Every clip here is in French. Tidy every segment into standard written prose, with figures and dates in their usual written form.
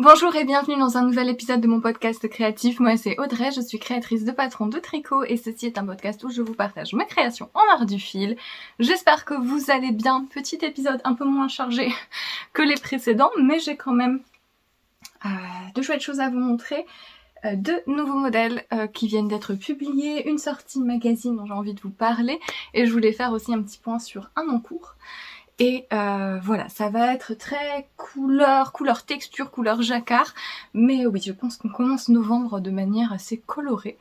Bonjour et bienvenue dans un nouvel épisode de mon podcast créatif. Moi c'est Audrey, je suis créatrice de Patron de tricot et ceci est un podcast où je vous partage mes créations en art du fil. J'espère que vous allez bien. Petit épisode un peu moins chargé que les précédents, mais j'ai quand même de chouettes choses à vous montrer. Deux nouveaux modèles qui viennent d'être publiés, une sortie magazine dont j'ai envie de vous parler et je voulais faire aussi un petit point sur un en cours. Et voilà, ça va être très couleur texture, couleur jacquard. Mais oui, je pense qu'on commence novembre de manière assez colorée.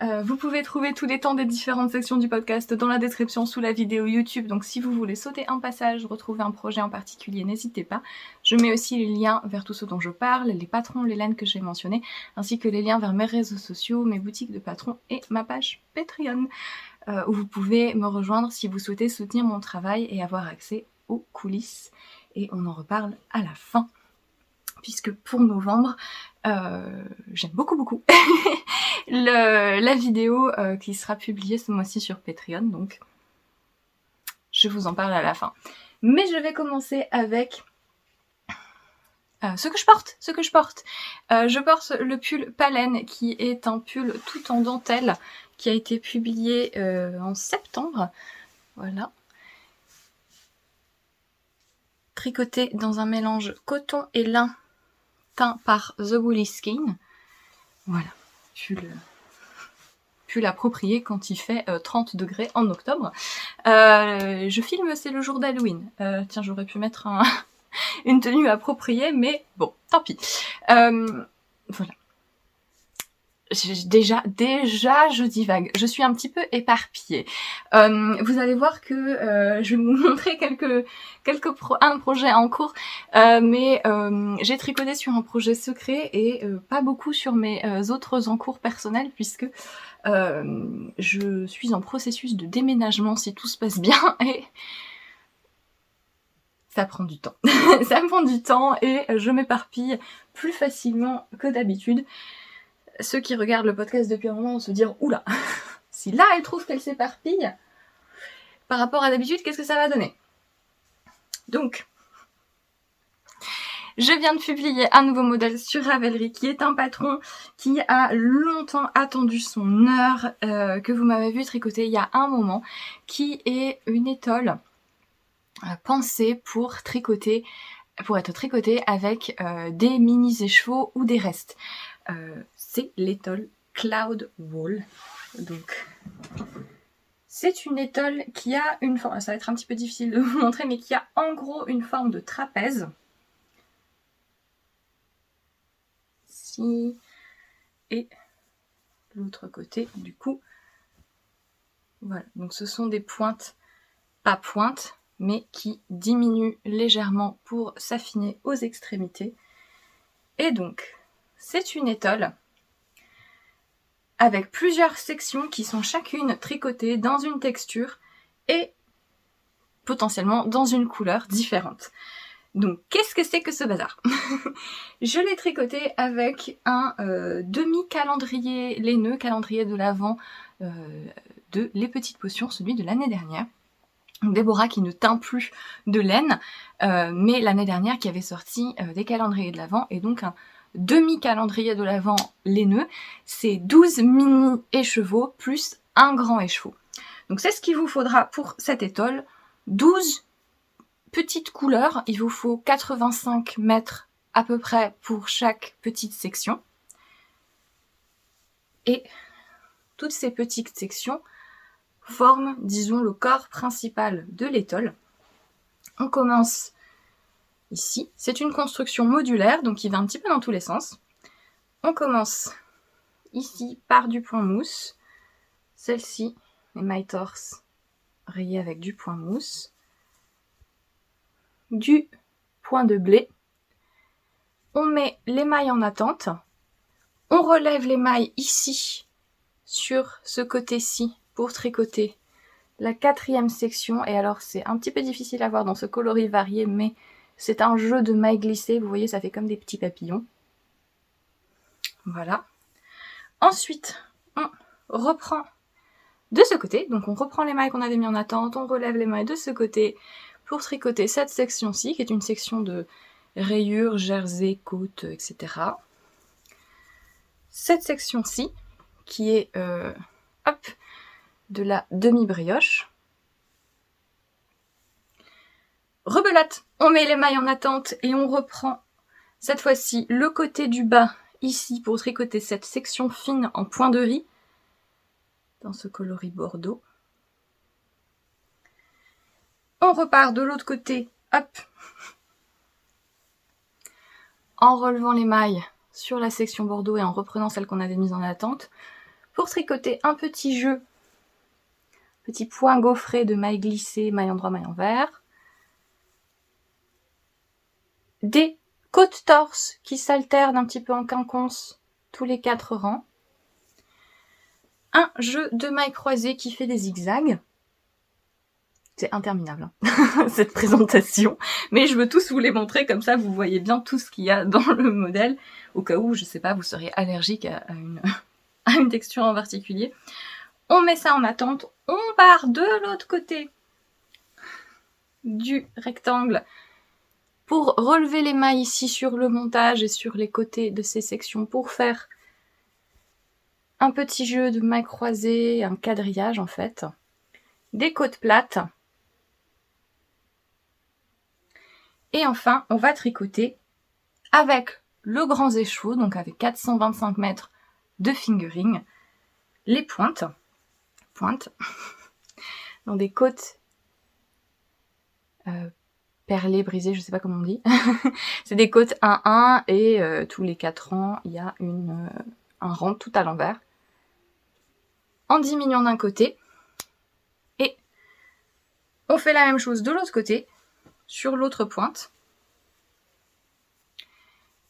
Vous pouvez trouver tous les temps des différentes sections du podcast dans la description sous la vidéo YouTube. Donc si vous voulez sauter un passage, retrouver un projet en particulier, n'hésitez pas. Je mets aussi les liens vers tout ce dont je parle, les patrons, les laines que j'ai mentionnées, ainsi que les liens vers mes réseaux sociaux, mes boutiques de patrons et ma page Patreon. Où vous pouvez me rejoindre si vous souhaitez soutenir mon travail et avoir accès aux coulisses. Et on en reparle à la fin, puisque pour novembre, j'aime beaucoup la vidéo qui sera publiée ce mois-ci sur Patreon, donc je vous en parle à la fin. Mais je vais commencer avec ce que je porte. Je porte le pull Palaine, qui est un pull tout en dentelle, qui a été publié en septembre. Voilà. Tricoté dans un mélange coton et lin teint par The Woolly Skein. Voilà. Pull approprié quand il fait 30 degrés en octobre. Je filme, c'est le jour d'Halloween. Tiens, j'aurais pu mettre une tenue appropriée, mais bon, tant pis. Voilà. Déjà, je divague. Je suis un petit peu éparpillée. Vous allez voir que je vais vous montrer un projet en cours, mais j'ai tricoté sur un projet secret et pas beaucoup sur mes autres en cours personnels, puisque je suis en processus de déménagement si tout se passe bien et ça prend du temps. Ça me prend du temps et je m'éparpille plus facilement que d'habitude. Ceux qui regardent le podcast depuis un moment vont se dire « Oula, si là elle trouve qu'elle s'éparpille, par rapport à d'habitude, qu'est-ce que ça va donner ?» Donc, je viens de publier un nouveau modèle sur Ravelry qui est un patron qui a longtemps attendu son heure, que vous m'avez vu tricoter il y a un moment, qui est une étole pensée pour être tricotée avec des mini-écheveaux ou des restes. C'est l'étole Cloud Wool. Donc, c'est une étole qui a une forme, ça va être un petit peu difficile de vous montrer, mais qui a en gros une forme de trapèze. Ici. Et l'autre côté, du coup. Voilà, donc ce sont des pointes, pas pointes, mais qui diminuent légèrement pour s'affiner aux extrémités. Et donc, c'est une étole avec plusieurs sections qui sont chacune tricotées dans une texture et potentiellement dans une couleur différente. Donc, qu'est-ce que c'est que ce bazar? Je l'ai tricoté avec un demi-calendrier laineux, calendrier de l'Avent de Les Petites Potions, celui de l'année dernière. Déborah qui ne teint plus de laine, mais l'année dernière qui avait sorti des calendriers de l'Avent, et donc un demi-calendrier de l'Avent laineux, c'est 12 mini-écheveaux plus un grand écheveau. Donc c'est ce qu'il vous faudra pour cette étole, 12 petites couleurs, il vous faut 85 mètres à peu près pour chaque petite section. Et toutes ces petites sections forment, disons, le corps principal de l'étole. On commence ici. C'est une construction modulaire, donc qui va un petit peu dans tous les sens. On commence ici par du point mousse. Celle-ci, les mailles torse rayées avec du point mousse. Du point de blé. On met les mailles en attente. On relève les mailles ici, sur ce côté-ci, pour tricoter la 4e section. Et alors, c'est un petit peu difficile à voir dans ce coloris varié, mais c'est un jeu de mailles glissées. Vous voyez, ça fait comme des petits papillons. Voilà. Ensuite, on reprend de ce côté. Donc, on reprend les mailles qu'on avait mis en attente. On relève les mailles de ce côté pour tricoter cette section-ci, qui est une section de rayures, jersey, côte, etc. Cette section-ci, qui est de la demi-brioche. Rebelote, on met les mailles en attente et on reprend cette fois-ci le côté du bas ici pour tricoter cette section fine en point de riz dans ce coloris bordeaux. On repart de l'autre côté, hop, en relevant les mailles sur la section bordeaux et en reprenant celle qu'on avait mise en attente pour tricoter un petit jeu, petit point gaufré de mailles glissées, mailles en droit, mailles en vert. Des côtes torses qui s'alternent un petit peu en quinconce tous les 4 rangs. Un jeu de mailles croisées qui fait des zigzags. C'est interminable, hein, cette présentation. Mais je veux tous vous les montrer, comme ça vous voyez bien tout ce qu'il y a dans le modèle. Au cas où, je sais pas, vous serez allergique à une texture en particulier. On met ça en attente. On part de l'autre côté du rectangle pour relever les mailles ici sur le montage et sur les côtés de ces sections pour faire un petit jeu de mailles croisées, un quadrillage en fait, des côtes plates. Et enfin, on va tricoter avec le grand écheveau, donc avec 425 mètres de fingering, les pointes dans des côtes perlées, brisées, je sais pas comment on dit. C'est des côtes 1-1 et tous les 4 rangs, il y a un rang tout à l'envers. En diminuant d'un côté. Et on fait la même chose de l'autre côté, sur l'autre pointe.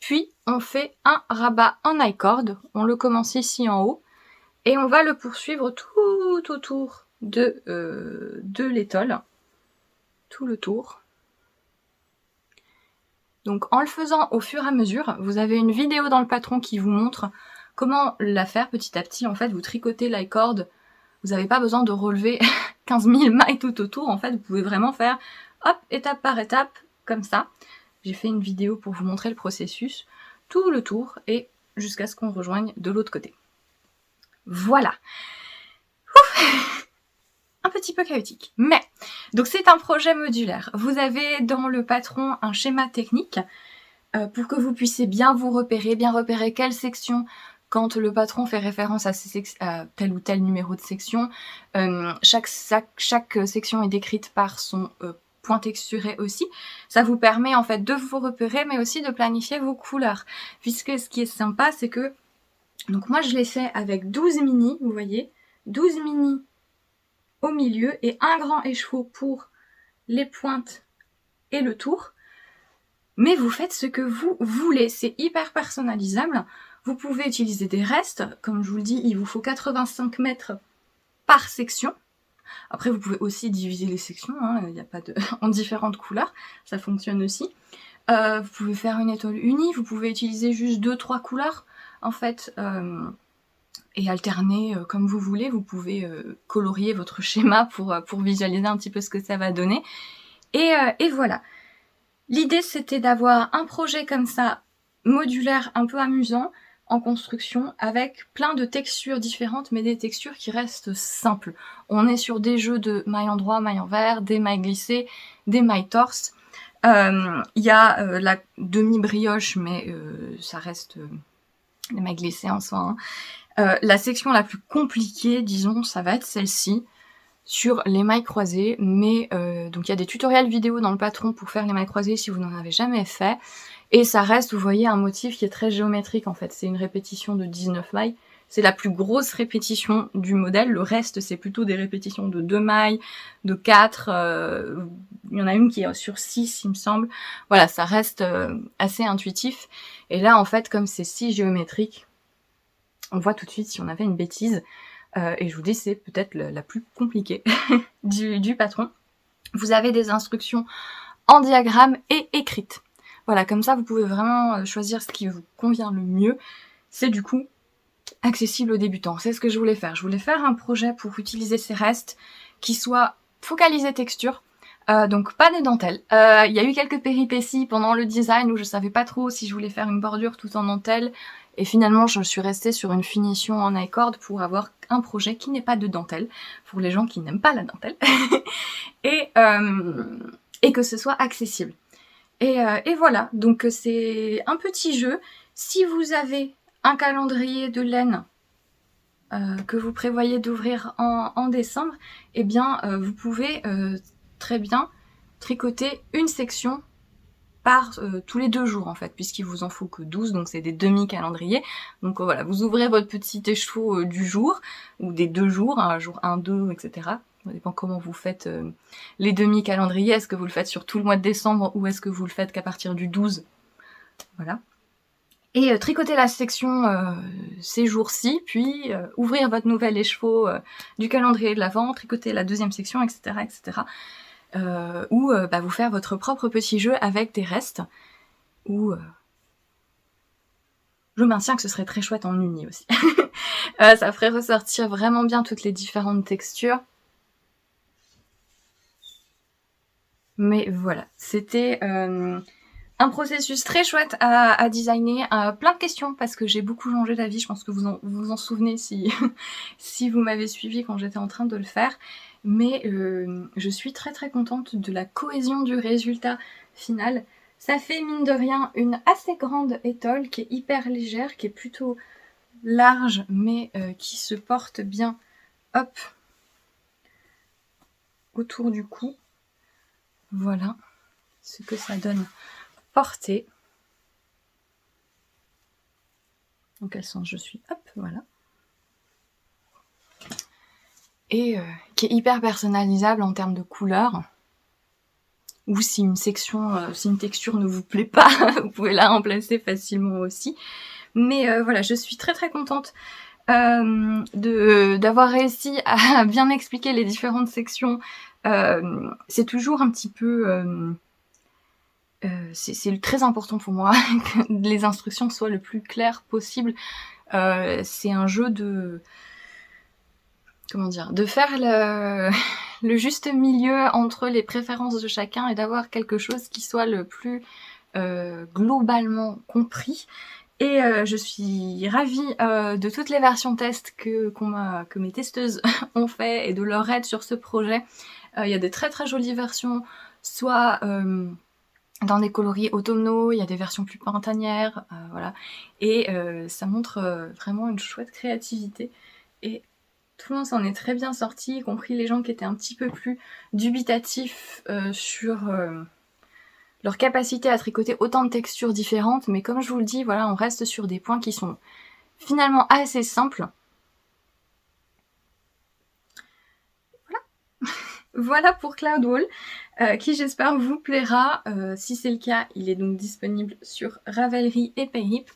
Puis on fait un rabat en I-cord. On le commence ici en haut. Et on va le poursuivre tout autour de l'étole. Tout le tour. Donc en le faisant au fur et à mesure, vous avez une vidéo dans le patron qui vous montre comment la faire petit à petit. En fait, vous tricotez l'I-cord, vous n'avez pas besoin de relever 15 000 mailles tout autour. En fait, vous pouvez vraiment faire hop, étape par étape, comme ça. J'ai fait une vidéo pour vous montrer le processus, tout le tour et jusqu'à ce qu'on rejoigne de l'autre côté. Voilà. Ouf, un petit peu chaotique, mais donc c'est un projet modulaire. Vous avez dans le patron un schéma technique pour que vous puissiez bien vous repérer, bien repérer quelle section, quand le patron fait référence à tel ou tel numéro de section. Chaque section est décrite par son point texturé aussi. Ça vous permet en fait de vous repérer, mais aussi de planifier vos couleurs. Puisque ce qui est sympa, c'est que donc moi je l'ai fait avec 12 mini, vous voyez, 12 mini au milieu et un grand écheveau pour les pointes et le tour. Mais vous faites ce que vous voulez, c'est hyper personnalisable. Vous pouvez utiliser des restes, comme je vous le dis, il vous faut 85 mètres par section. Après vous pouvez aussi diviser les sections, hein, il n'y a pas de en différentes couleurs, ça fonctionne aussi. Vous pouvez faire une étole unie, vous pouvez utiliser juste 2-3 couleurs en fait, et alterner comme vous voulez. Vous pouvez colorier votre schéma pour visualiser un petit peu ce que ça va donner. Et voilà. L'idée c'était d'avoir un projet comme ça, modulaire, un peu amusant, en construction, avec plein de textures différentes, mais des textures qui restent simples. On est sur des jeux de mailles en droit, mailles en vert, des mailles glissées, des mailles torses. Il y a la demi-brioche, mais ça reste des mailles glissées en soi. Hein. La section la plus compliquée, disons, ça va être celle-ci, sur les mailles croisées, mais donc il y a des tutoriels vidéo dans le patron pour faire les mailles croisées si vous n'en avez jamais fait, et ça reste, vous voyez, un motif qui est très géométrique en fait, c'est une répétition de 19 mailles, c'est la plus grosse répétition du modèle, le reste c'est plutôt des répétitions de 2 mailles, de 4, il y en a une qui est sur 6 il me semble, voilà, ça reste assez intuitif, et là en fait comme c'est si géométrique, on voit tout de suite si on avait une bêtise. Et je vous dis, c'est peut-être la plus compliquée du patron. Vous avez des instructions en diagramme et écrites. Voilà, comme ça, vous pouvez vraiment choisir ce qui vous convient le mieux. C'est du coup accessible aux débutants. C'est ce que je voulais faire. Je voulais faire un projet pour utiliser ces restes qui soit focalisé texture, Donc pas des dentelles. Il y a eu quelques péripéties pendant le design où je savais pas trop si je voulais faire une bordure tout en dentelle. Et finalement, je suis restée sur une finition en I-cord pour avoir un projet qui n'est pas de dentelle, pour les gens qui n'aiment pas la dentelle, et que ce soit accessible. Et voilà, donc c'est un petit jeu. Si vous avez un calendrier de laine que vous prévoyez d'ouvrir en décembre, eh bien vous pouvez très bien tricoter une section par tous les 2 jours en fait, puisqu'il vous en faut que 12, donc c'est des demi-calendriers. Donc voilà, vous ouvrez votre petit écheveau du jour, ou des 2 jours, jour 1, 2, etc. Ça dépend comment vous faites les demi-calendriers. Est-ce que vous le faites sur tout le mois de décembre, ou est-ce que vous le faites qu'à partir du 12 ? Voilà. Et tricoter la section ces jours-ci, puis ouvrir votre nouvel écheveau du calendrier de l'Avent, tricoter la deuxième section, etc., etc. Ou vous faire votre propre petit jeu avec des restes, ou je maintiens que ce serait très chouette en uni aussi. Ça ferait ressortir vraiment bien toutes les différentes textures. Mais voilà, c'était un processus très chouette à designer, plein de questions, parce que j'ai beaucoup changé d'avis, je pense que vous en souvenez si, si vous m'avez suivi quand j'étais en train de le faire. Mais je suis très très contente de la cohésion du résultat final. Ça fait mine de rien une assez grande étole qui est hyper légère, qui est plutôt large, mais qui se porte bien, hop, autour du cou. Voilà ce que ça donne portée. Dans quel sens je suis, hop, voilà. Et qui est hyper personnalisable en termes de couleurs. Ou si une section, si une texture ne vous plaît pas, vous pouvez la remplacer facilement aussi. Mais voilà, je suis très très contente d'avoir réussi à bien expliquer les différentes sections. C'est toujours un petit peu... c'est très important pour moi que les instructions soient le plus claires possible. C'est un jeu de... Comment dire, de faire le juste milieu entre les préférences de chacun et d'avoir quelque chose qui soit le plus globalement compris. Et je suis ravie de toutes les versions test que mes testeuses ont fait et de leur aide sur ce projet. Il y a des très très jolies versions, soit dans des coloris automnaux, il y a des versions plus printanières, voilà. Et ça montre vraiment une chouette créativité. Et tout le monde s'en est très bien sorti, y compris les gens qui étaient un petit peu plus dubitatifs sur leur capacité à tricoter autant de textures différentes. Mais comme je vous le dis, voilà, on reste sur des points qui sont finalement assez simples. Voilà. Voilà pour Cloud Wall, qui j'espère vous plaira. Si c'est le cas, il est donc disponible sur Ravelry et Payhip.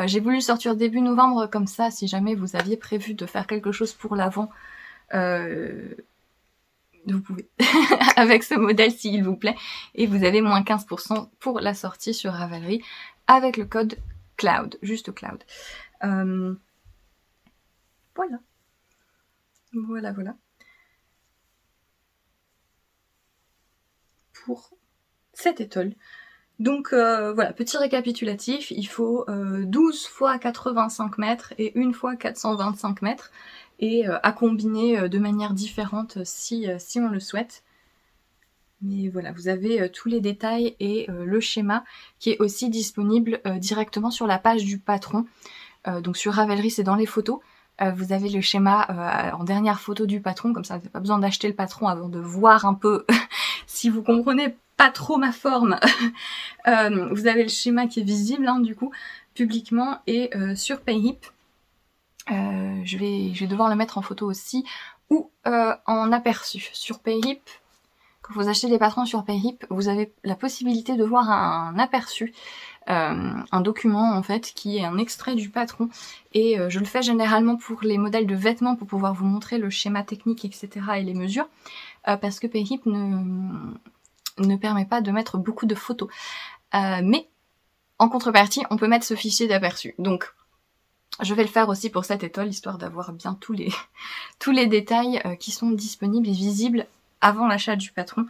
J'ai voulu sortir début novembre comme ça, si jamais vous aviez prévu de faire quelque chose pour l'avant, vous pouvez, avec ce modèle s'il vous plaît, et vous avez moins 15% pour la sortie sur Ravelry avec le code CLOUD, juste CLOUD. Voilà. Voilà. Pour cette étole. Donc voilà, petit récapitulatif, il faut 12 fois 85 mètres et 1 fois 425 mètres, et à combiner de manière différente si on le souhaite. Mais voilà, vous avez tous les détails et le schéma qui est aussi disponible directement sur la page du patron. Donc sur Ravelry, c'est dans les photos. Vous avez le schéma en dernière photo du patron, comme ça vous n'avez pas besoin d'acheter le patron avant de voir un peu si vous comprenez pas trop ma forme. Vous avez le schéma qui est visible du coup publiquement, et sur Payhip, je vais devoir le mettre en photo aussi, ou en aperçu. Sur Payhip, quand vous achetez des patrons sur Payhip, vous avez la possibilité de voir un aperçu, un document en fait qui est un extrait du patron, et je le fais généralement pour les modèles de vêtements pour pouvoir vous montrer le schéma technique, etc. et les mesures, parce que Payhip ne permet pas de mettre beaucoup de photos. Mais en contrepartie, on peut mettre ce fichier d'aperçu. Donc je vais le faire aussi pour cette étole, histoire d'avoir bien tous les détails qui sont disponibles et visibles avant l'achat du patron.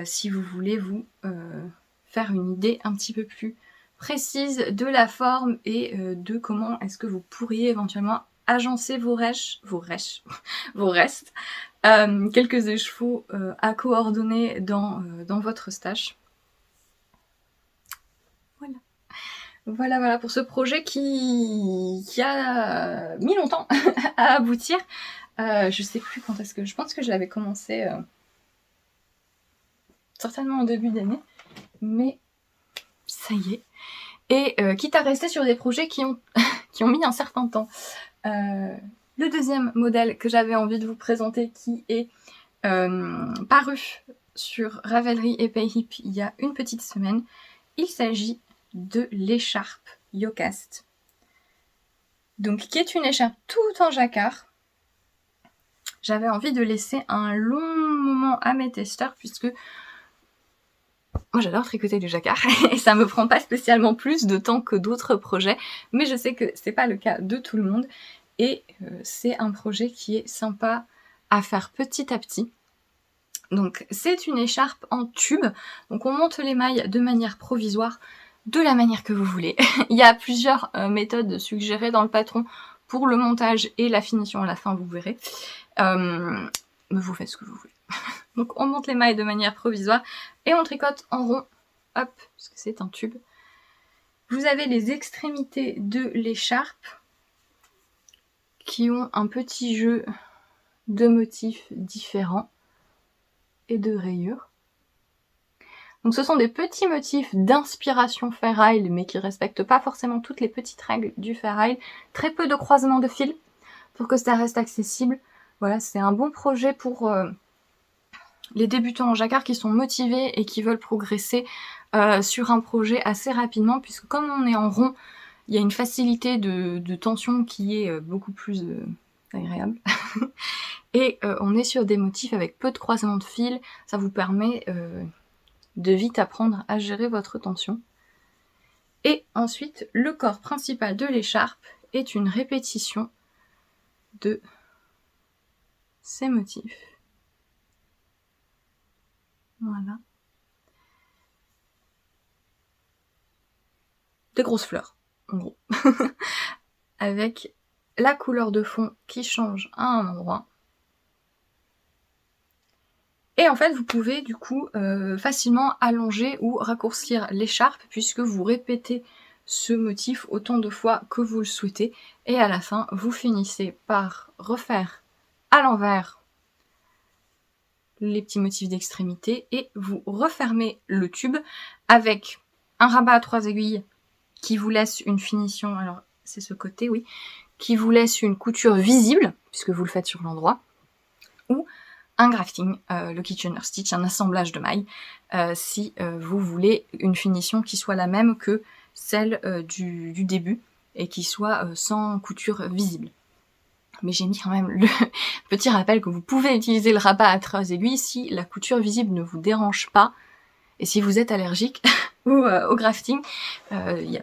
si vous voulez vous faire une idée un petit peu plus précise de la forme et de comment est-ce que vous pourriez éventuellement agencer vos restes, quelques échevaux à coordonner dans votre stash. Voilà pour ce projet qui a mis longtemps à aboutir. Je sais plus quand est-ce que... Je pense que je l'avais commencé certainement en début d'année, mais ça y est. Et quitte à rester sur des projets qui ont mis un certain temps. Le deuxième modèle que j'avais envie de vous présenter, qui est paru sur Ravelry et Payhip il y a une petite semaine, il s'agit de l'écharpe Yocast. Donc, qui est une écharpe tout en jacquard. J'avais envie de laisser un long moment à mes testeurs, puisque moi j'adore tricoter du jacquard et ça me prend pas spécialement plus de temps que d'autres projets, mais je sais que c'est pas le cas de tout le monde et c'est un projet qui est sympa à faire petit à petit. Donc c'est une écharpe en tube, donc on monte les mailles de manière provisoire, de la manière que vous voulez. Il y a plusieurs méthodes suggérées dans le patron pour le montage et la finition à la fin, vous verrez. Mais vous faites ce que vous voulez. Donc on monte les mailles de manière provisoire et on tricote en rond, hop, parce que c'est un tube. Vous avez les extrémités de l'écharpe qui ont un petit jeu de motifs différents et de rayures. Donc ce sont des petits motifs d'inspiration Fair Isle, mais qui respectent pas forcément toutes les petites règles du Fair Isle. Très peu de croisements de fils pour que ça reste accessible. Voilà, c'est un bon projet pour les débutants en jacquard qui sont motivés et qui veulent progresser sur un projet assez rapidement, puisque comme on est en rond, il y a une facilité de tension qui est beaucoup plus agréable. Et on est sur des motifs avec peu de croisements de fils, ça vous permet de vite apprendre à gérer votre tension. Et ensuite, le corps principal de l'écharpe est une répétition de ces motifs. Voilà. Des grosses fleurs, en gros. Avec la couleur de fond qui change à un endroit. Et en fait, vous pouvez du coup facilement allonger ou raccourcir l'écharpe puisque vous répétez ce motif autant de fois que vous le souhaitez. Et à la fin, vous finissez par refaire à l'envers les petits motifs d'extrémité et vous refermez le tube avec un rabat à 3 aiguilles qui vous laisse une finition, alors c'est ce côté, oui, qui vous laisse une couture visible, puisque vous le faites sur l'endroit, ou un grafting, le Kitchener Stitch, un assemblage de mailles, si vous voulez une finition qui soit la même que celle du début, et qui soit sans couture visible. Mais j'ai mis quand même le petit rappel que vous pouvez utiliser le rabat à 3 aiguilles si la couture visible ne vous dérange pas, et si vous êtes allergique ou au grafting, il n'y a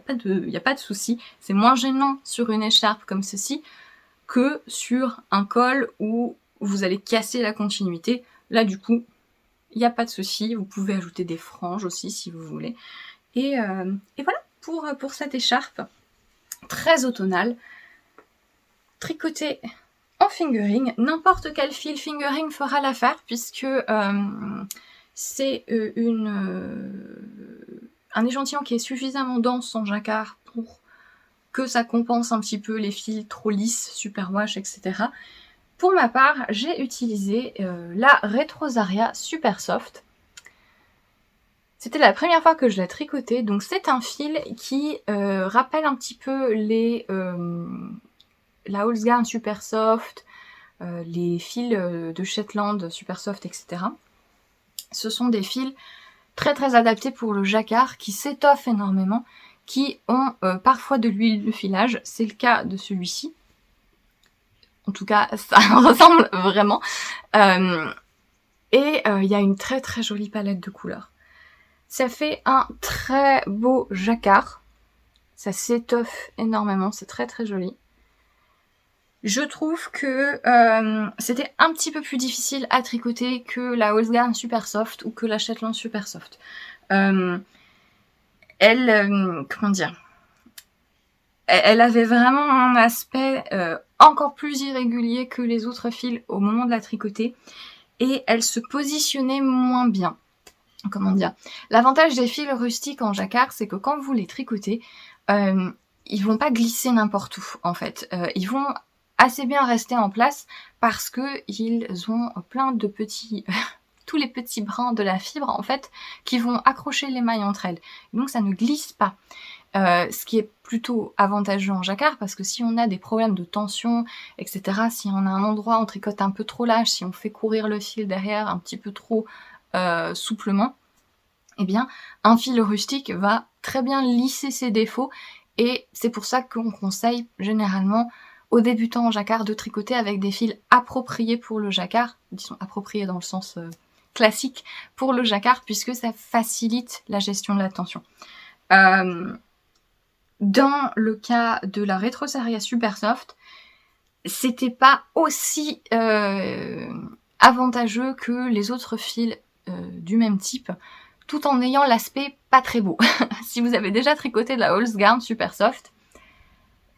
pas de souci. C'est moins gênant sur une écharpe comme ceci que sur un col où vous allez casser la continuité. Là du coup, il n'y a pas de souci. Vous pouvez ajouter des franges aussi si vous voulez. Et voilà pour cette écharpe très automnale. Tricotée en fingering. N'importe quel fil fingering fera l'affaire puisque c'est un échantillon qui est suffisamment dense en jacquard pour que ça compense un petit peu les fils trop lisses, superwash, etc. Pour ma part, j'ai utilisé la Retrosaria Super Soft. C'était la première fois que je l'ai tricoté, donc c'est un fil qui rappelle un petit peu la Holzgarn Super Soft, les fils de Shetland Super Soft, etc. Ce sont des fils très très adaptés pour le jacquard, qui s'étoffent énormément, qui ont parfois de l'huile de filage, c'est le cas de celui-ci. En tout cas, ça ressemble vraiment. Et il y a une très très jolie palette de couleurs. Ça fait un très beau jacquard. Ça s'étoffe énormément, c'est très très joli. Je trouve que c'était un petit peu plus difficile à tricoter que la Holzgarn Super Soft ou que la Shetland Super Soft. Comment dire, elle avait vraiment un aspect encore plus irrégulier que les autres fils au moment de la tricoter, et elle se positionnait moins bien. Comment dire, l'avantage des fils rustiques en jacquard, c'est que quand vous les tricotez, ils vont pas glisser n'importe où, en fait. Ils vont assez bien rester en place parce que ils ont plein de petits tous les petits brins de la fibre, en fait, qui vont accrocher les mailles entre elles. Donc ça ne glisse pas. Ce qui est plutôt avantageux en jacquard, parce que si on a des problèmes de tension, etc., si on a un endroit où on tricote un peu trop lâche, si on fait courir le fil derrière un petit peu trop souplement, eh bien, un fil rustique va très bien lisser ses défauts, et c'est pour ça qu'on conseille généralement aux débutants en jacquard de tricoter avec des fils appropriés pour le jacquard, disons appropriés dans le sens classique pour le jacquard, puisque ça facilite la gestion de la tension. Dans le cas de la Retrosaria Super Soft, c'était pas aussi avantageux que les autres fils du même type, tout en ayant l'aspect pas très beau. Si vous avez déjà tricoté de la Holzgarn Super Soft,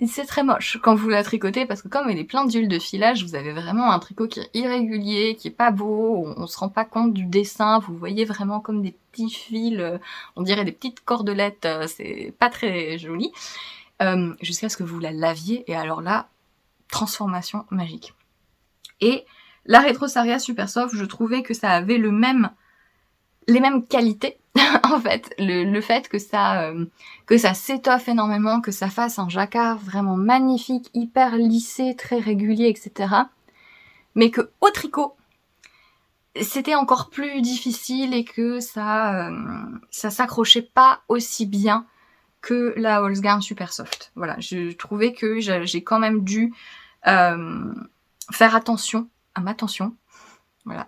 c'est très moche quand vous la tricotez, parce que comme elle est pleine d'huile de filage, vous avez vraiment un tricot qui est irrégulier, qui est pas beau, on se rend pas compte du dessin, vous voyez vraiment comme des petits fils, on dirait des petites cordelettes, c'est pas très joli, jusqu'à ce que vous la laviez, et alors là, transformation magique. Et la Retrosaria Super Soft, je trouvais que ça avait les mêmes qualités, en fait, le fait que ça s'étoffe énormément, que ça fasse un jacquard vraiment magnifique, hyper lissé, très régulier, etc. Mais que au tricot, c'était encore plus difficile et que ça s'accrochait pas aussi bien que la Holzgarn Super Soft. Voilà, je trouvais que j'ai quand même dû faire attention à ma tension. Voilà.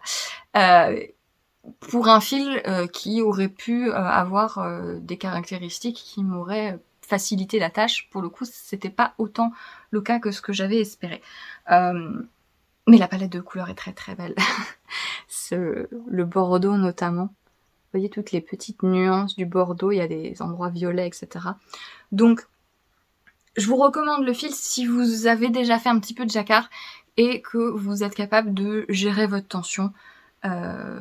Pour un fil qui aurait pu avoir des caractéristiques qui m'auraient facilité la tâche. Pour le coup, c'était pas autant le cas que ce que j'avais espéré. Mais la palette de couleurs est très très belle. Le bordeaux notamment. Vous voyez toutes les petites nuances du bordeaux, il y a des endroits violets, etc. Donc, je vous recommande le fil si vous avez déjà fait un petit peu de jacquard et que vous êtes capable de gérer votre tension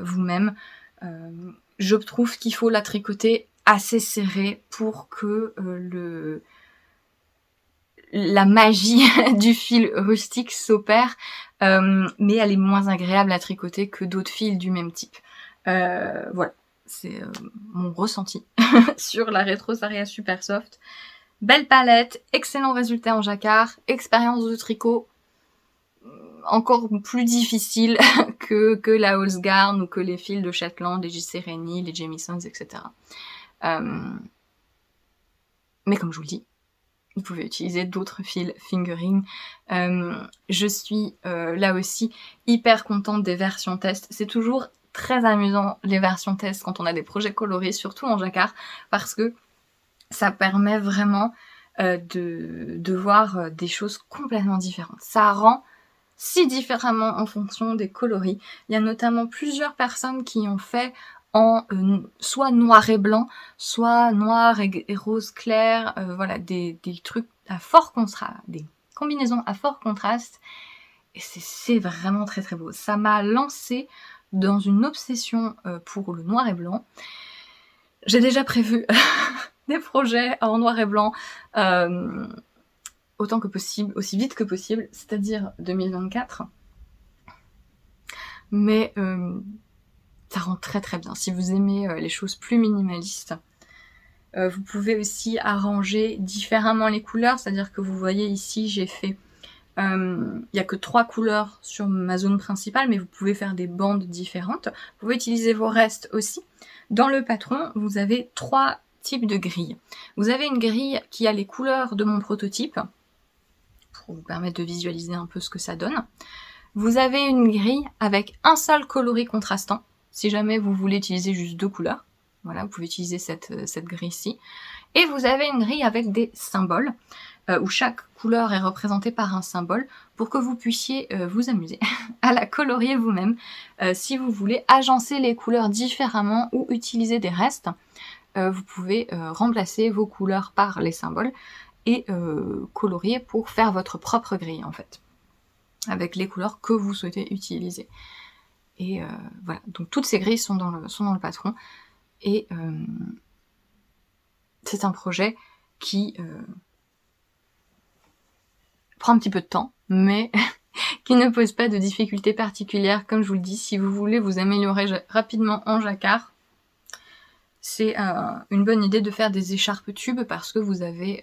vous-même. Je trouve qu'il faut la tricoter assez serrée pour que la magie du fil rustique s'opère, mais elle est moins agréable à tricoter que d'autres fils du même type. Voilà, c'est mon ressenti sur la Retrosaria Super Soft. Belle palette, excellent résultat en jacquard, expérience de tricot encore plus difficile que la Holzgarn ou que les fils de Shetland, les J.C. Rennie, les Jamisons, etc. Mais comme je vous le dis, vous pouvez utiliser d'autres fils fingering. Je suis là aussi hyper contente des versions test. C'est toujours très amusant les versions test quand on a des projets colorés, surtout en jacquard, parce que ça permet vraiment de voir des choses complètement différentes. Ça rend si différemment en fonction des coloris. Il y a notamment plusieurs personnes qui ont fait en soit noir et blanc, soit noir et rose clair, voilà, des trucs à fort contraste, des combinaisons à fort contraste, et c'est vraiment très très beau. Ça m'a lancée dans une obsession pour le noir et blanc. J'ai déjà prévu des projets en noir et blanc autant que possible, aussi vite que possible, c'est-à-dire 2024. Mais ça rend très très bien. Si vous aimez les choses plus minimalistes, vous pouvez aussi arranger différemment les couleurs, c'est-à-dire que vous voyez ici, j'ai fait... Il n'y a que 3 couleurs sur ma zone principale, mais vous pouvez faire des bandes différentes. Vous pouvez utiliser vos restes aussi. Dans le patron, vous avez 3 types de grilles. Vous avez une grille qui a les couleurs de mon prototype, pour vous permettre de visualiser un peu ce que ça donne. Vous avez une grille avec un seul coloris contrastant, si jamais vous voulez utiliser juste 2 couleurs. Voilà, vous pouvez utiliser cette grille-ci. Et vous avez une grille avec des symboles. où chaque couleur est représentée par un symbole, pour que vous puissiez vous amuser à la colorier vous-même. Si vous voulez agencer les couleurs différemment ou utiliser des restes, vous pouvez remplacer vos couleurs par les symboles et colorier pour faire votre propre grille en fait, avec les couleurs que vous souhaitez utiliser. Et voilà, donc toutes ces grilles sont dans le patron, et c'est un projet qui prend un petit peu de temps, mais qui ne pose pas de difficultés particulières. Comme je vous le dis, si vous voulez vous améliorer rapidement en jacquard, c'est une bonne idée de faire des écharpes tubes, parce que vous avez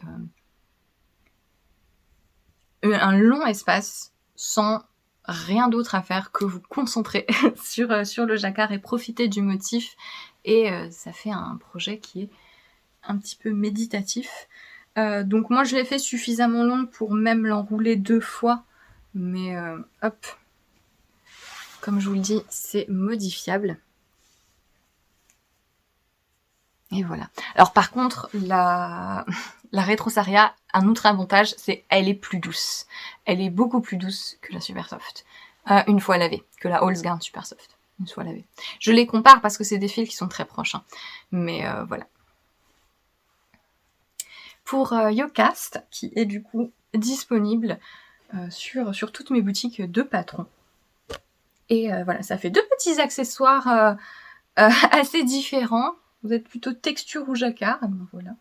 un long espace sans rien d'autre à faire que vous concentrer sur le jacquard et profiter du motif, et ça fait un projet qui est un petit peu méditatif. Donc moi je l'ai fait suffisamment long pour même l'enrouler 2 fois, mais hop, comme je vous le dis, c'est modifiable. Et voilà. Alors par contre, la Retrosaria, un autre avantage, c'est elle est plus douce. Elle est beaucoup plus douce que la Supersoft, une fois lavée, que la Holzgarn Supersoft, une fois lavée. Je les compare parce que c'est des fils qui sont très proches, hein. Mais voilà. Pour Yocast, qui est du coup disponible sur toutes mes boutiques de Patron. Et voilà, ça fait 2 petits accessoires assez différents. Vous êtes plutôt texture ou jacquard, donc voilà.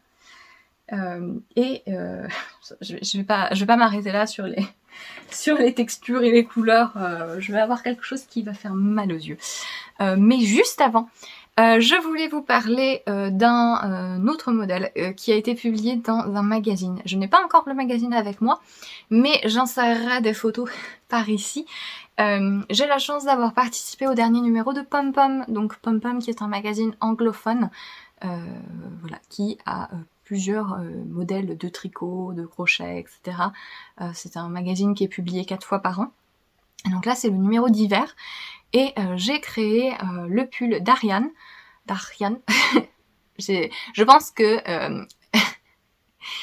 Je vais pas m'arrêter là sur les textures et les couleurs. Je vais avoir quelque chose qui va faire mal aux yeux. Mais juste avant, je voulais vous parler d'un autre modèle qui a été publié dans un magazine. Je n'ai pas encore le magazine avec moi, mais j'insérerai des photos par ici. J'ai la chance d'avoir participé au dernier numéro de Pom Pom, donc Pom Pom qui est un magazine anglophone, voilà, qui a plusieurs modèles de tricot, de crochet, etc. C'est un magazine qui est publié 4 fois par an. Et donc là c'est le numéro d'hiver, et j'ai créé le pull d'Ariane. Je pense que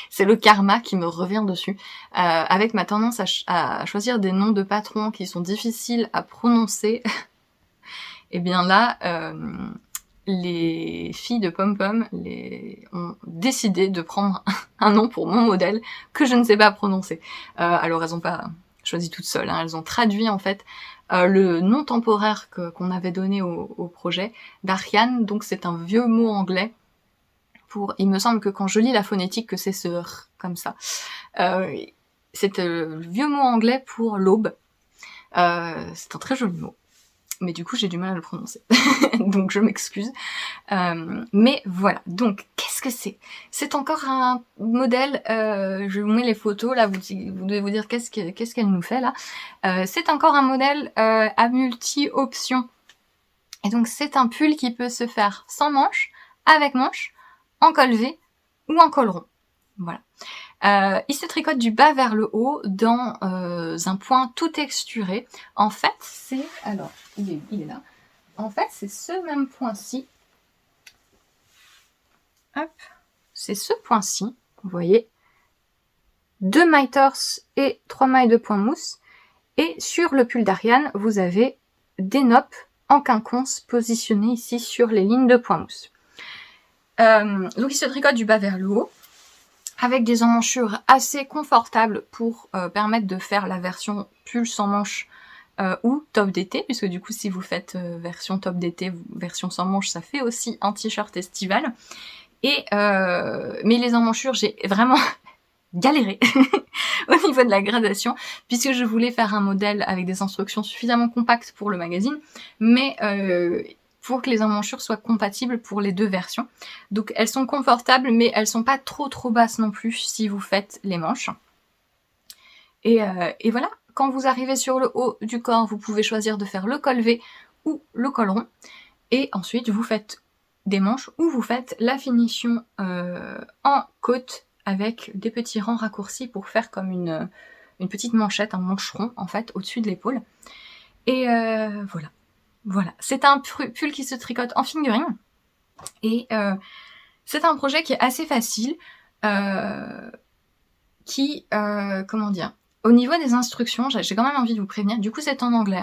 c'est le karma qui me revient dessus. Avec ma tendance à choisir des noms de patrons qui sont difficiles à prononcer, et bien là, les filles de Pom Pom ont décidé de prendre un nom pour mon modèle que je ne sais pas prononcer. Alors elles ont pas choisi toutes seules, hein, elles ont traduit en fait le nom temporaire qu'on avait donné au projet d'Ariane, donc c'est un vieux mot anglais. Il me semble que quand je lis la phonétique, que c'est ce R comme ça. C'est le vieux mot anglais pour l'aube. C'est un très joli mot, mais du coup j'ai du mal à le prononcer, donc je m'excuse. Mais voilà, donc qu'est-ce que c'est ? C'est encore un modèle, je vous mets les photos là, vous devez vous dire qu'est-ce qu'elle nous fait là. C'est encore un modèle à multi-options. Et donc c'est un pull qui peut se faire sans manches, avec manches, en col V ou en col rond. Voilà. Il se tricote du bas vers le haut dans un point tout texturé. En fait, c'est... Alors, il est là. En fait, c'est ce même point-ci. Hop. C'est ce point-ci. Vous voyez. 2 mailles torse et 3 mailles de point mousse. Et sur le pull d'Ariane, vous avez des noppes en quinconce positionnées ici sur les lignes de point mousse. Donc il se tricote du bas vers le haut, avec des emmanchures assez confortables pour permettre de faire la version pull sans manches ou top d'été, puisque du coup si vous faites version top d'été, version sans manches, ça fait aussi un t-shirt estival. Et mais les emmanchures, j'ai vraiment galéré au niveau de la gradation, puisque je voulais faire un modèle avec des instructions suffisamment compactes pour le magazine, mais pour que les emmanchures soient compatibles pour les 2 versions. Donc elles sont confortables, mais elles sont pas trop basses non plus si vous faites les manches. Et voilà, quand vous arrivez sur le haut du corps, vous pouvez choisir de faire le col V ou le col rond. Et ensuite, vous faites des manches ou vous faites la finition en côte avec des petits rangs raccourcis pour faire comme une petite manchette, un mancheron en fait, au-dessus de l'épaule. Et voilà. Voilà, c'est un pull qui se tricote en fingering, et c'est un projet qui est assez facile, qui, comment dire, au niveau des instructions, j'ai quand même envie de vous prévenir, du coup c'est en anglais,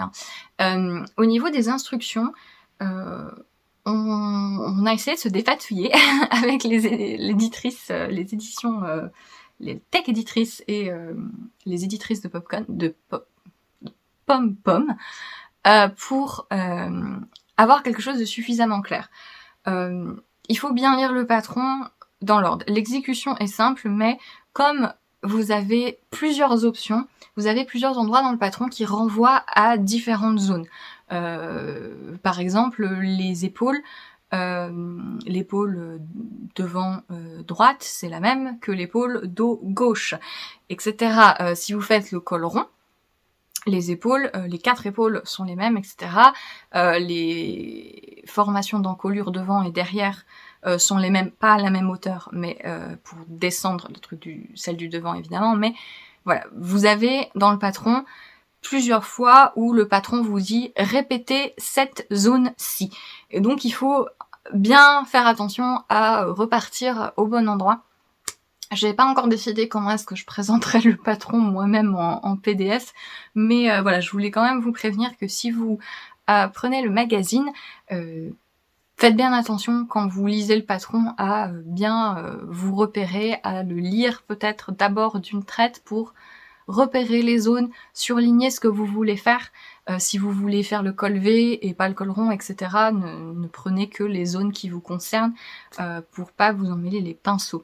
hein. Au niveau des instructions, on a essayé de se défatouiller avec les éditrices, les éditions, les tech éditrices et les éditrices de Pom Pom, pour avoir quelque chose de suffisamment clair. Il faut bien lire le patron dans l'ordre. L'exécution est simple, mais comme vous avez plusieurs options, vous avez plusieurs endroits dans le patron qui renvoient à différentes zones. Par exemple, les épaules, l'épaule devant droite, c'est la même que l'épaule dos gauche, etc. Si vous faites le col rond, les épaules, les 4 épaules sont les mêmes, etc. Les formations d'encolure devant et derrière sont les mêmes, pas à la même hauteur, mais pour descendre celle du devant évidemment. Mais voilà, vous avez dans le patron plusieurs fois où le patron vous dit répétez cette zone-ci. Et donc il faut bien faire attention à repartir au bon endroit. J'ai pas encore décidé comment est-ce que je présenterai le patron moi-même en PDF, mais voilà, je voulais quand même vous prévenir que si vous prenez le magazine, faites bien attention quand vous lisez le patron à bien vous repérer, à le lire peut-être d'abord d'une traite pour repérer les zones, surligner ce que vous voulez faire. Si vous voulez faire le col V et pas le col rond, etc., ne prenez que les zones qui vous concernent pour pas vous emmêler les pinceaux.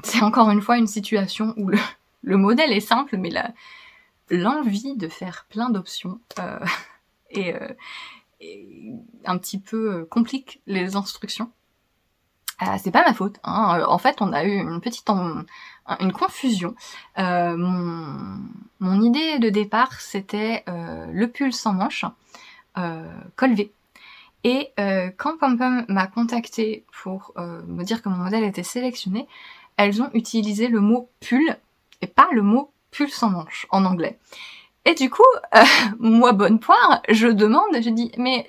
C'est encore une fois une situation où le modèle est simple, mais l'envie de faire plein d'options et un petit peu complique les instructions. C'est pas ma faute, hein. En fait, on a eu une confusion. Mon idée de départ, c'était le pull sans manche, col V. Et quand Pom Pom m'a contacté pour me dire que mon modèle était sélectionné, elles ont utilisé le mot pull et pas le mot pull sans manche en anglais. Et du coup, moi bonne poire, je dis mais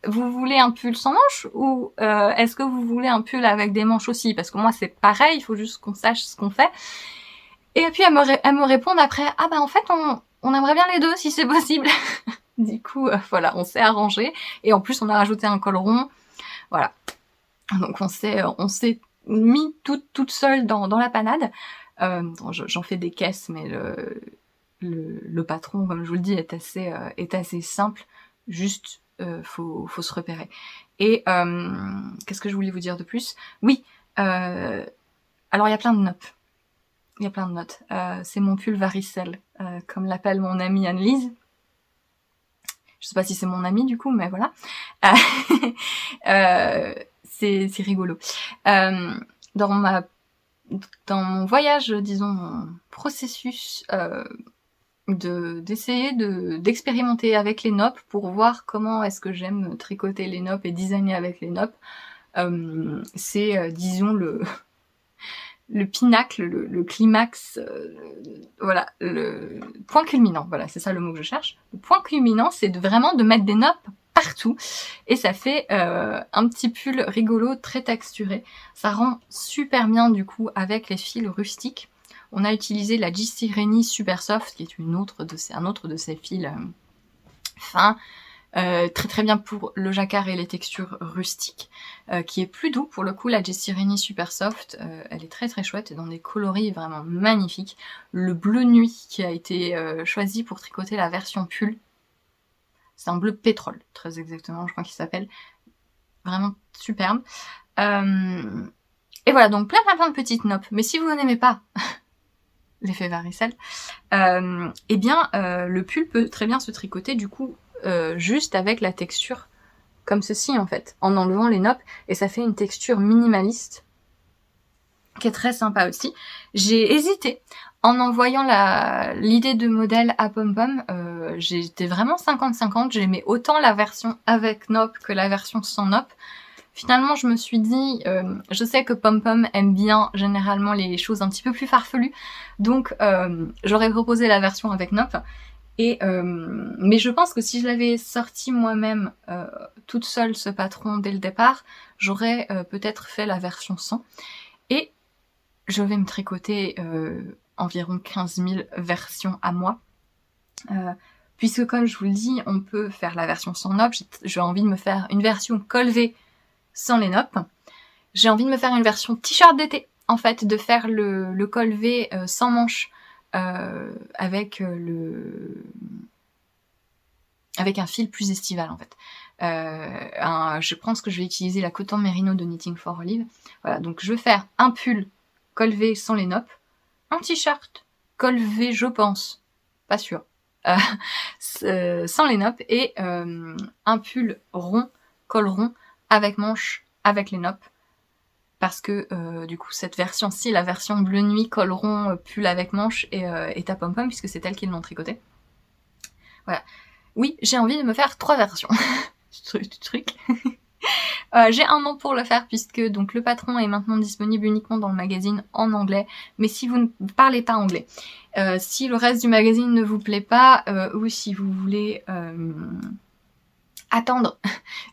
vous voulez un pull sans manche ou est-ce que vous voulez un pull avec des manches aussi? Parce que moi c'est pareil, il faut juste qu'on sache ce qu'on fait. Et puis elles me répondent après en fait on aimerait bien les deux si c'est possible. Du coup, voilà, on s'est arrangé. Et en plus, on a rajouté un col rond. Voilà. Donc, on s'est mis toute seule dans la panade. J'en fais des caisses, mais le patron, comme je vous le dis, est assez simple. Juste, faut se repérer. Et qu'est-ce que je voulais vous dire de plus? Oui. Alors, il y a plein de notes. C'est mon pull varicelle, comme l'appelle mon amie Anne-Lise. Je sais pas si c'est mon ami du coup, mais voilà. C'est rigolo. Dans mon voyage, disons, mon processus d'essayer d'expérimenter avec les noppes pour voir comment est-ce que j'aime tricoter les noppes et designer avec les noppes, c'est disons le pinacle, le climax, voilà, le point culminant, voilà, c'est ça le mot que je cherche. Le point culminant, c'est vraiment de mettre des noppes partout, et ça fait un petit pull rigolo, très texturé. Ça rend super bien du coup avec les fils rustiques. On a utilisé la J.C. Rennie Super Soft, qui est un autre de ces fils fins. Très très bien pour le jacquard et les textures rustiques, qui est plus doux pour le coup. La Jessie Rennie Super Soft, elle est très très chouette, dans des coloris vraiment magnifiques. Le bleu nuit qui a été choisi pour tricoter la version pull, c'est un bleu pétrole, très exactement, je crois qu'il s'appelle. Vraiment superbe. Et voilà, donc plein de petites noppes. Mais si vous n'aimez pas l'effet varicelle, eh bien le pull peut très bien se tricoter du coup juste avec la texture comme ceci en fait, en enlevant les noppes, et ça fait une texture minimaliste qui est très sympa aussi. J'ai hésité en envoyant l'idée de modèle à Pom Pom, j'étais vraiment 50-50, j'aimais autant la version avec noppes que la version sans noppes. Finalement, je me suis dit, je sais que Pom Pom aime bien généralement les choses un petit peu plus farfelues, donc j'aurais proposé la version avec noppes. Mais je pense que si je l'avais sorti moi-même toute seule ce patron dès le départ, j'aurais peut-être fait la version sans. Et je vais me tricoter environ 15 000 versions à moi. Puisque comme je vous le dis, on peut faire la version sans nopp. J'ai envie de me faire une version col V sans les noppes. J'ai envie de me faire une version t-shirt d'été, en fait, de faire le col V sans manches avec un fil plus estival, en fait. Je pense que je vais utiliser la coton merino de Knitting for Olive. Voilà, donc je vais faire un pull col V sans les noppes, un t-shirt col V, je pense, pas sûr, sans les noppes, et un pull rond, col rond, avec manches, avec les noppes. Parce que du coup cette version-ci, la version bleu nuit, col rond, pull avec manches, est à pom-pom, puisque c'est elle qui l'ont tricoté. Voilà. Oui, j'ai envie de me faire 3 versions. truc. J'ai un an pour le faire, puisque donc le patron est maintenant disponible uniquement dans le magazine en anglais. Mais si vous ne parlez pas anglais, si le reste du magazine ne vous plaît pas, ou si vous voulez attendre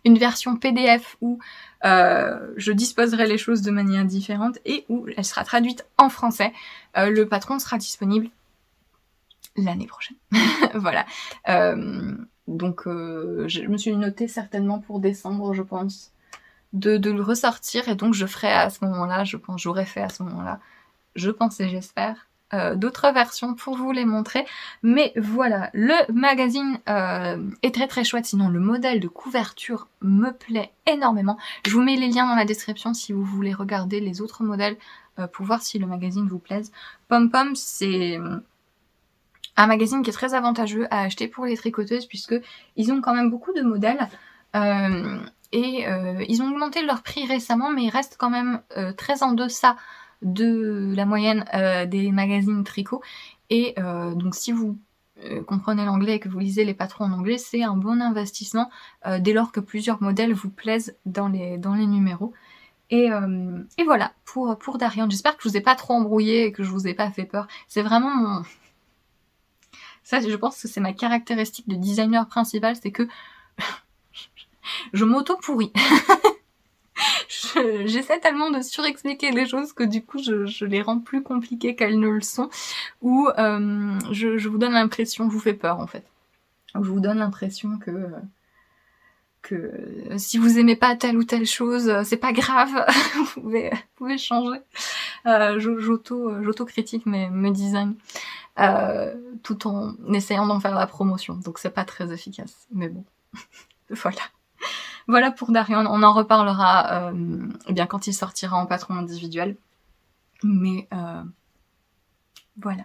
une version PDF où je disposerai les choses de manière différente et où elle sera traduite en français, le patron sera disponible l'année prochaine. Voilà. Donc je me suis notée certainement pour décembre, je pense, de le ressortir, et donc je ferai à ce moment-là, je pense, j'aurais fait à ce moment-là, je pense et j'espère, d'autres versions pour vous les montrer. Mais voilà, le magazine est très très chouette, sinon le modèle de couverture me plaît énormément. Je vous mets les liens dans la description si vous voulez regarder les autres modèles pour voir si le magazine vous plaise. Pom Pom, c'est un magazine qui est très avantageux à acheter pour les tricoteuses, puisque ils ont quand même beaucoup de modèles, ils ont augmenté leur prix récemment, mais ils restent quand même très en deçà de la moyenne des magazines tricot. Et donc si vous comprenez l'anglais et que vous lisez les patrons en anglais, c'est un bon investissement dès lors que plusieurs modèles vous plaisent dans les numéros. Et voilà, pour Darian, j'espère que je vous ai pas trop embrouillé et que je vous ai pas fait peur. C'est vraiment mon... Ça, je pense que c'est ma caractéristique de designer principal, c'est que je m'auto-pourris. J'essaie tellement de surexpliquer les choses que du coup je les rends plus compliquées qu'elles ne le sont, ou je vous donne l'impression, je vous fais peur en fait. Je vous donne l'impression que si vous aimez pas telle ou telle chose, c'est pas grave, vous pouvez changer. J'auto-critique mes designs. Tout en essayant d'en faire la promotion, donc c'est pas très efficace, mais bon. Voilà pour Darian, on en reparlera bien quand il sortira en patron individuel, mais voilà.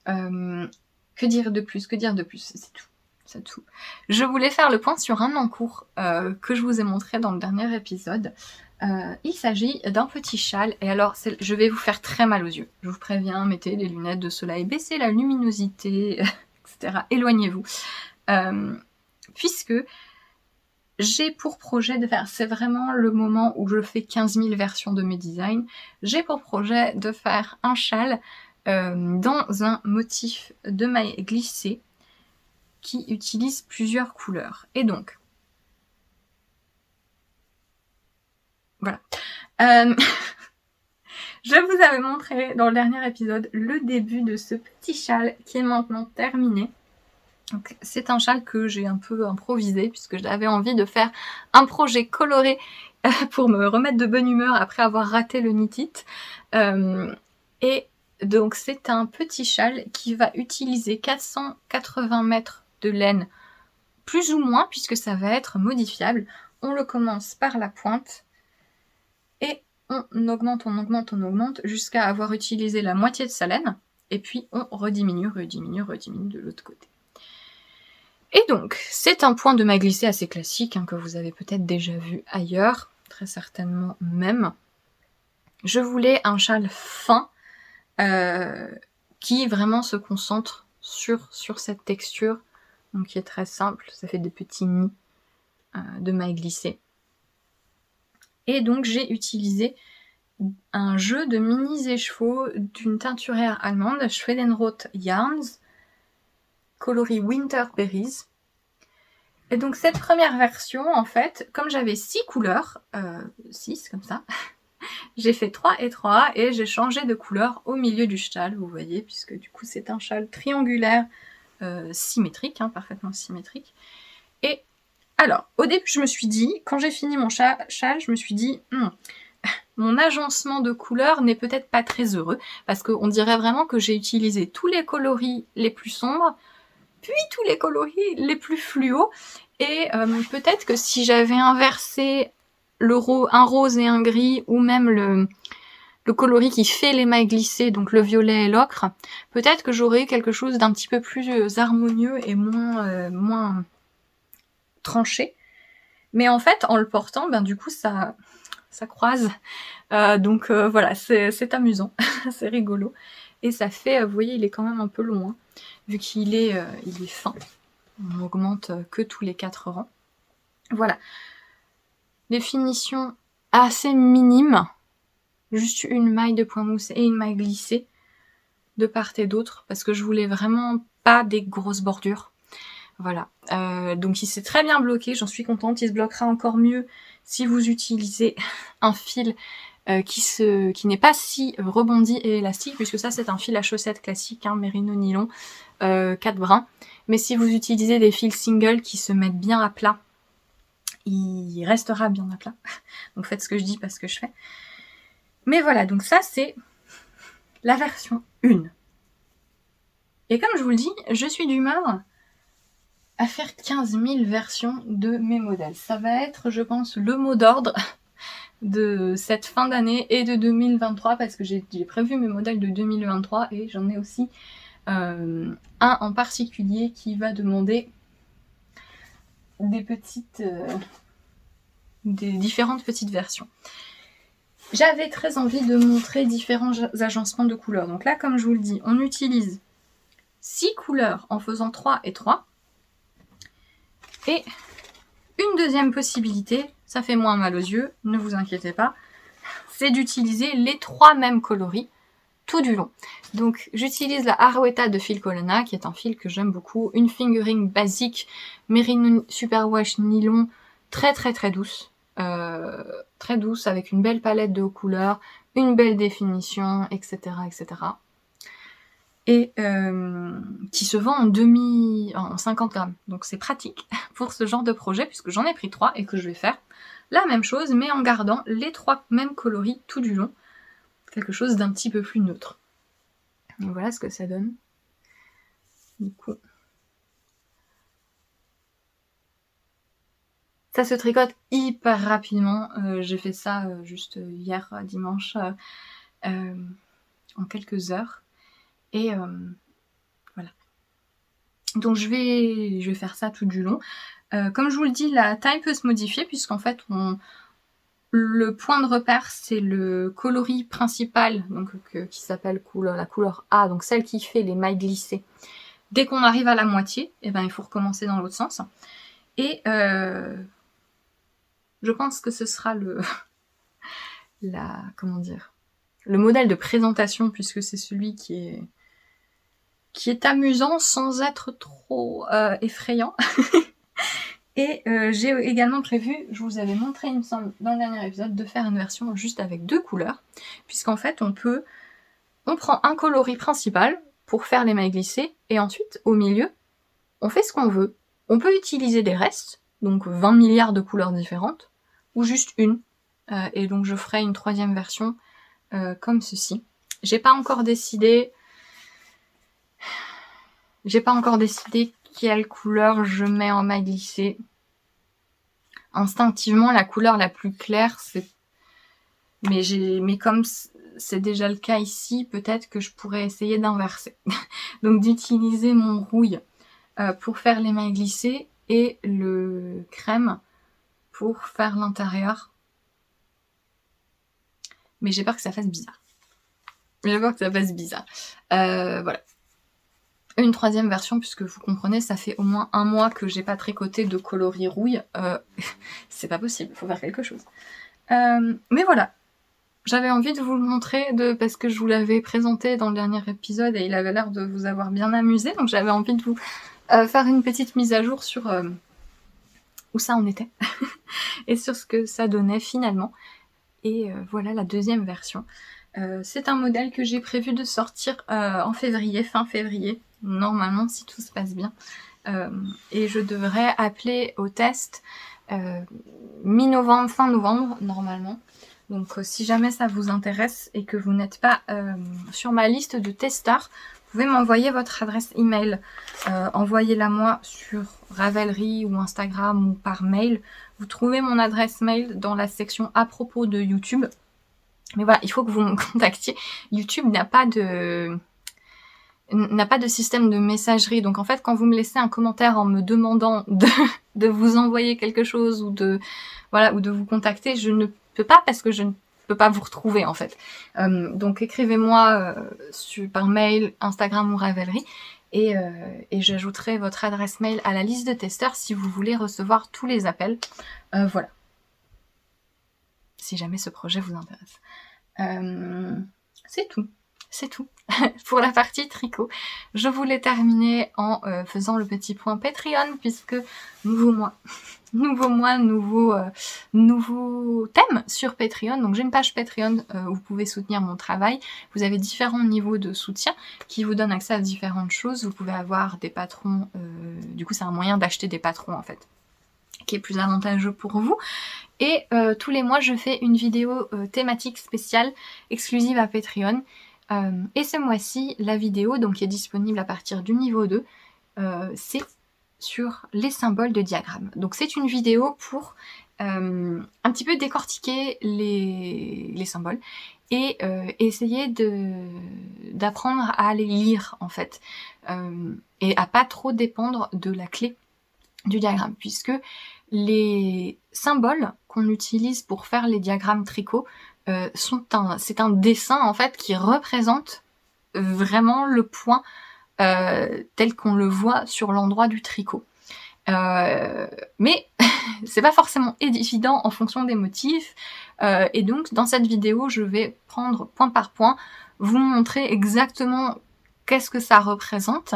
Que dire de plus, c'est tout. Je voulais faire le point sur un encours que je vous ai montré dans le dernier épisode. Il s'agit d'un petit châle, et alors je vais vous faire très mal aux yeux. Je vous préviens, mettez les lunettes de soleil, baissez la luminosité, etc. Éloignez-vous. Puisque j'ai pour projet de faire, c'est vraiment le moment où je fais 15 000 versions de mes designs, j'ai pour projet de faire un châle dans un motif de maille glissée qui utilise plusieurs couleurs. Et donc, voilà. Je vous avais montré dans le dernier épisode le début de ce petit châle qui est maintenant terminé. Donc, c'est un châle que j'ai un peu improvisé puisque j'avais envie de faire un projet coloré pour me remettre de bonne humeur après avoir raté le knit it. Et donc c'est un petit châle qui va utiliser 480 mètres de laine, plus ou moins puisque ça va être modifiable. On le commence par la pointe et on augmente jusqu'à avoir utilisé la moitié de sa laine, et puis on rediminue de l'autre côté. Et donc, c'est un point de maille glissée assez classique, que vous avez peut-être déjà vu ailleurs, très certainement même. Je voulais un châle fin, qui vraiment se concentre sur cette texture, donc qui est très simple, ça fait des petits nids de maille glissée. Et donc j'ai utilisé un jeu de mini écheveaux d'une teinturière allemande, Schwedenroth Yarns, coloris Winter Berries. Et donc cette première version, en fait, comme j'avais 6 couleurs, 6 comme ça, J'ai fait 3 et 3 et j'ai changé de couleur au milieu du châle, vous voyez, puisque du coup c'est un châle triangulaire symétrique, parfaitement symétrique. Et alors, au début je me suis dit, quand j'ai fini mon châle, je me suis dit, mon agencement de couleurs n'est peut-être pas très heureux, parce qu'on dirait vraiment que j'ai utilisé tous les coloris les plus sombres, puis tous les coloris les plus fluo, et peut-être que si j'avais inversé un rose et un gris, ou même le coloris qui fait l'émail glissé, donc le violet et l'ocre, peut-être que j'aurais eu quelque chose d'un petit peu plus harmonieux et moins tranché. Mais en fait, en le portant, du coup, ça croise. Donc voilà, c'est amusant, c'est rigolo. Et ça fait, vous voyez, il est quand même un peu long, vu qu'il est fin. On augmente que tous les 4 rangs. Voilà. Des finitions assez minimes. Juste une maille de point mousse et une maille glissée de part et d'autre, parce que je voulais vraiment pas des grosses bordures. Voilà. Donc il s'est très bien bloqué, j'en suis contente. Il se bloquera encore mieux si vous utilisez un fil qui n'est pas si rebondi et élastique, puisque ça c'est un fil à chaussettes classique, Merino nylon, 4 brins. Mais si vous utilisez des fils single qui se mettent bien à plat, il restera bien à plat. Donc faites ce que je dis, pas ce que je fais. Mais voilà, donc ça c'est la version 1. Et comme je vous le dis, je suis d'humeur à faire 15 000 versions de mes modèles. Ça va être, je pense, le mot d'ordre de cette fin d'année et de 2023, parce que j'ai prévu mes modèles de 2023 et j'en ai aussi un en particulier qui va demander des différentes petites versions. J'avais très envie de montrer différents agencements de couleurs. Donc là, comme je vous le dis, on utilise 6 couleurs en faisant 3 et 3. Et une deuxième possibilité, ça fait moins mal aux yeux, ne vous inquiétez pas, c'est d'utiliser les 3 mêmes coloris tout du long. Donc j'utilise la Arouetta de Phil Colonna, qui est un fil que j'aime beaucoup, une fingering basique, Merino Superwash nylon, très douce. Très douce, avec une belle palette de couleurs, une belle définition, etc. Et qui se vend en 50 grammes. Donc c'est pratique pour ce genre de projet, puisque j'en ai pris 3 et que je vais faire la même chose, mais en gardant les 3 mêmes coloris tout du long. Quelque chose d'un petit peu plus neutre. Donc voilà ce que ça donne. Du coup, ça se tricote hyper rapidement. J'ai fait ça juste hier dimanche en quelques heures. Et voilà. Donc je vais faire ça tout du long. Comme je vous le dis, la taille peut se modifier, puisqu'en fait le point de repère, c'est le coloris principal, donc qui s'appelle la couleur A, donc celle qui fait les mailles glissées. Dès qu'on arrive à la moitié, il faut recommencer dans l'autre sens. Et je pense que ce sera le modèle de présentation, puisque c'est celui qui est amusant sans être trop effrayant. Et j'ai également prévu, je vous avais montré il me semble dans le dernier épisode, de faire une version juste avec 2 couleurs, puisqu'en fait on prend un coloris principal pour faire les mailles glissées, et ensuite au milieu on fait ce qu'on veut. On peut utiliser des restes, donc 20 milliards de couleurs différentes, ou juste une. Et donc je ferai une 3e version comme ceci. J'ai pas encore décidé quelle couleur je mets en maille glissée. Instinctivement, la couleur la plus claire, mais comme c'est déjà le cas ici, peut-être que je pourrais essayer d'inverser. Donc d'utiliser mon rouille pour faire les mailles glissées et le crème pour faire l'intérieur. Mais j'ai peur que ça fasse bizarre. Voilà. Une 3e version, puisque vous comprenez, ça fait au moins 1 mois que j'ai pas tricoté de coloris rouille. C'est pas possible, il faut faire quelque chose. Mais voilà, j'avais envie de vous le montrer parce que je vous l'avais présenté dans le dernier épisode et il avait l'air de vous avoir bien amusé, donc j'avais envie de vous faire une petite mise à jour sur où ça en était et sur ce que ça donnait finalement. Et voilà la deuxième version. C'est un modèle que j'ai prévu de sortir en février, fin février, normalement si tout se passe bien. Et je devrais appeler au test mi-novembre, fin novembre, normalement. Donc si jamais ça vous intéresse et que vous n'êtes pas sur ma liste de testeurs, vous pouvez m'envoyer votre adresse email. Envoyez-la moi sur Ravelry ou Instagram ou par mail. Vous trouvez mon adresse mail dans la section à propos de YouTube. Mais voilà, il faut que vous me contactiez. YouTube n'a pas de système de messagerie. Donc en fait, quand vous me laissez un commentaire en me demandant de vous envoyer quelque chose ou de vous contacter, je ne peux pas parce que je ne peux pas vous retrouver en fait. Donc écrivez-moi par mail, Instagram ou Ravelry et j'ajouterai votre adresse mail à la liste de testeurs si vous voulez recevoir tous les appels. Voilà. Si jamais ce projet vous intéresse. C'est tout. C'est tout pour la partie tricot. Je voulais terminer en faisant le petit point Patreon puisque nouveau thème sur Patreon. Donc j'ai une page Patreon où vous pouvez soutenir mon travail. Vous avez différents niveaux de soutien qui vous donnent accès à différentes choses. Vous pouvez avoir des patrons. Du coup c'est un moyen d'acheter des patrons en fait, qui est plus avantageux pour vous. Et tous les mois je fais une vidéo thématique spéciale exclusive à Patreon. Et ce mois-ci, la vidéo, donc qui est disponible à partir du niveau 2, c'est sur les symboles de diagrammes. Donc c'est une vidéo pour un petit peu décortiquer les symboles et essayer d'apprendre à les lire en fait. Et à pas trop dépendre de la clé du diagramme, puisque les symboles qu'on utilise pour faire les diagrammes tricot, c'est un dessin en fait qui représente vraiment le point tel qu'on le voit sur l'endroit du tricot. Mais c'est pas forcément évident en fonction des motifs, et donc dans cette vidéo je vais prendre point par point, vous montrer exactement qu'est-ce que ça représente.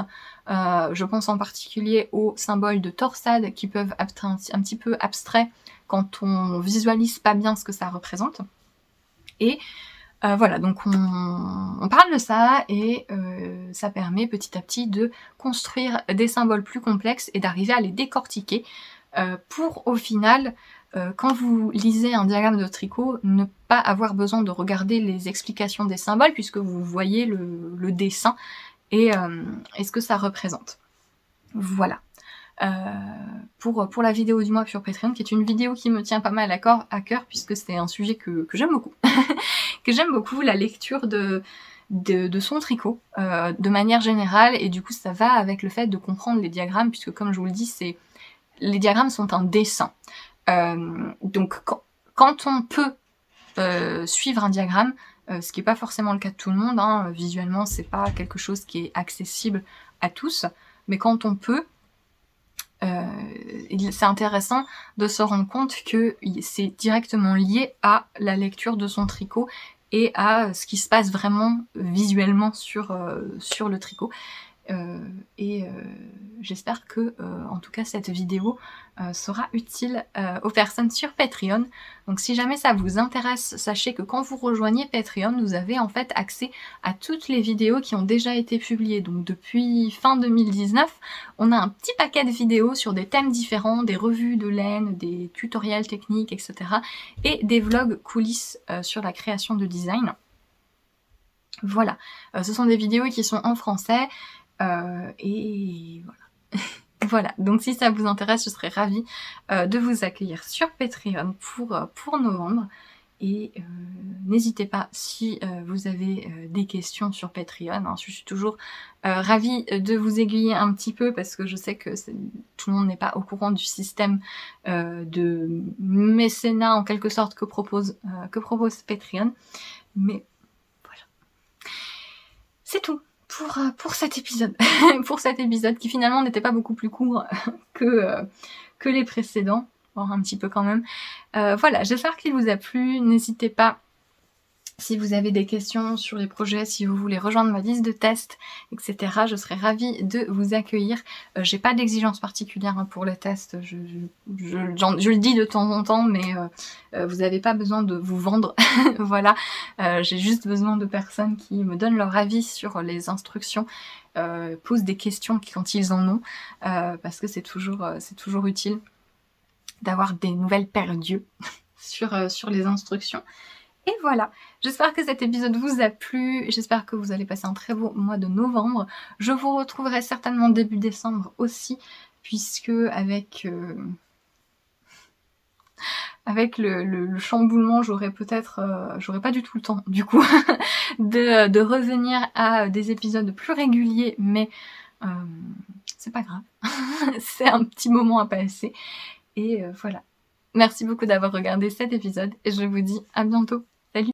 Je pense en particulier aux symboles de torsade qui peuvent être un petit peu abstraits quand on visualise pas bien ce que ça représente. Et voilà, donc on parle de ça et ça permet petit à petit de construire des symboles plus complexes et d'arriver à les décortiquer pour au final, quand vous lisez un diagramme de tricot, ne pas avoir besoin de regarder les explications des symboles puisque vous voyez le dessin et ce que ça représente. Voilà. Pour la vidéo du mois sur Patreon, qui est une vidéo qui me tient pas mal à cœur puisque c'est un sujet que j'aime beaucoup. Que j'aime beaucoup, la lecture de son tricot de manière générale, et du coup ça va avec le fait de comprendre les diagrammes puisque comme je vous le dis, les diagrammes sont un dessin. Donc quand on peut suivre un diagramme, ce qui n'est pas forcément le cas de tout le monde, hein, visuellement c'est pas quelque chose qui est accessible à tous, mais quand on peut, c'est intéressant de se rendre compte que c'est directement lié à la lecture de son tricot et à ce qui se passe vraiment visuellement sur le tricot. J'espère que en tout cas cette vidéo sera utile aux personnes sur Patreon. Donc si jamais ça vous intéresse, sachez que quand vous rejoignez Patreon, vous avez en fait accès à toutes les vidéos qui ont déjà été publiées. Donc depuis fin 2019, on a un petit paquet de vidéos sur des thèmes différents, des revues de laine, des tutoriels techniques, etc. et des vlogs coulisses sur la création de design. Voilà, ce sont des vidéos qui sont en français. Et voilà. Voilà, donc si ça vous intéresse, je serais ravie de vous accueillir sur Patreon pour novembre. Et n'hésitez pas si vous avez des questions sur Patreon. Hein, je suis toujours ravie de vous aiguiller un petit peu parce que je sais que tout le monde n'est pas au courant du système de mécénat en quelque sorte que propose Patreon. Mais voilà. C'est tout. Pour cet épisode, pour cet épisode qui finalement n'était pas beaucoup plus court que les précédents, voire un petit peu quand même. Voilà, j'espère qu'il vous a plu. N'hésitez pas Si vous avez des questions sur les projets, si vous voulez rejoindre ma liste de tests, etc., je serais ravie de vous accueillir. J'ai pas d'exigence particulière pour les tests, je le dis de temps en temps, mais vous n'avez pas besoin de vous vendre. Voilà, j'ai juste besoin de personnes qui me donnent leur avis sur les instructions, posent des questions quand ils en ont, parce que c'est toujours utile d'avoir des nouvelles paires d'yeux sur les instructions. Et voilà, j'espère que cet épisode vous a plu, j'espère que vous allez passer un très beau mois de novembre. Je vous retrouverai certainement début décembre aussi, puisque avec le chamboulement, j'aurai pas du tout le temps, du coup, de revenir à des épisodes plus réguliers, mais c'est pas grave, c'est un petit moment à passer. Et voilà. Merci beaucoup d'avoir regardé cet épisode et je vous dis à bientôt.